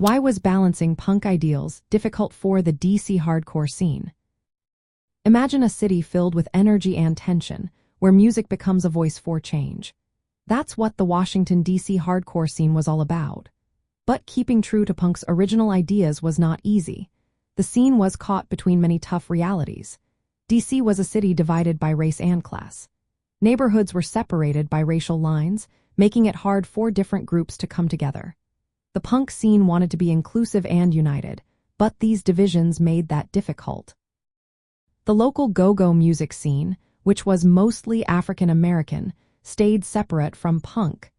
Why was balancing punk ideals difficult for the DC hardcore scene? Imagine a city filled with energy and tension, where music becomes a voice for change. That's what the Washington, D.C. hardcore scene was all about. But keeping true to punk's original ideas was not easy. The scene was caught between many tough realities. D.C. was a city divided by race and class. Neighborhoods were separated by racial lines, making it hard for different groups to come together. The punk scene wanted to be inclusive and united, but these divisions made that difficult. The local go-go music scene, which was mostly African American, stayed separate from punk.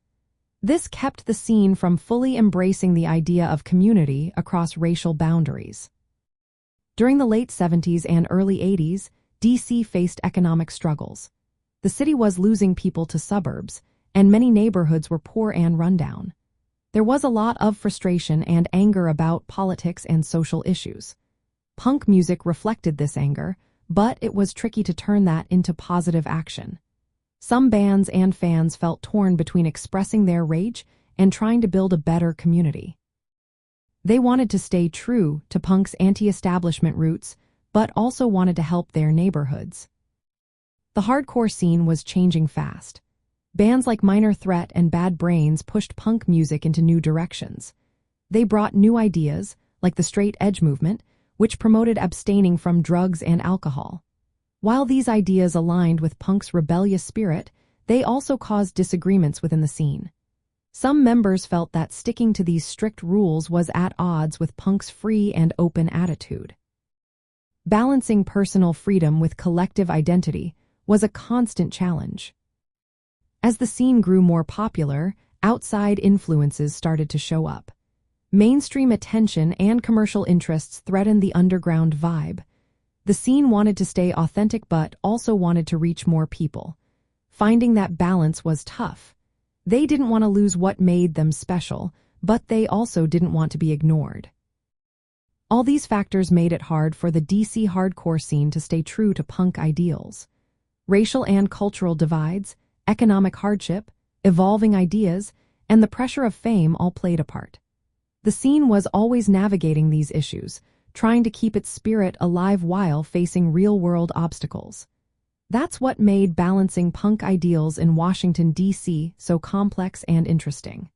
This kept the scene from fully embracing the idea of community across racial boundaries. During the late 70s and early 80s, D.C. faced economic struggles. The city was losing people to suburbs, and many neighborhoods were poor and rundown. There was a lot of frustration and anger about politics and social issues. Punk music reflected this anger, but it was tricky to turn that into positive action. Some bands and fans felt torn between expressing their rage and trying to build a better community. They wanted to stay true to punk's anti-establishment roots, but also wanted to help their neighborhoods. The hardcore scene was changing fast. Bands like Minor Threat and Bad Brains pushed punk music into new directions. They brought new ideas, like the straight edge movement, which promoted abstaining from drugs and alcohol. While these ideas aligned with punk's rebellious spirit, they also caused disagreements within the scene. Some members felt that sticking to these strict rules was at odds with punk's free and open attitude. Balancing personal freedom with collective identity was a constant challenge. As the scene grew more popular, outside influences started to show up. Mainstream attention and commercial interests threatened the underground vibe. The scene wanted to stay authentic but also wanted to reach more people. Finding that balance was tough. They didn't want to lose what made them special, but they also didn't want to be ignored. All these factors made it hard for the DC hardcore scene to stay true to punk ideals. Racial and cultural divides, economic hardship, evolving ideas, and the pressure of fame all played a part. The scene was always navigating these issues, trying to keep its spirit alive while facing real-world obstacles. That's what made balancing punk ideals in Washington, D.C. so complex and interesting.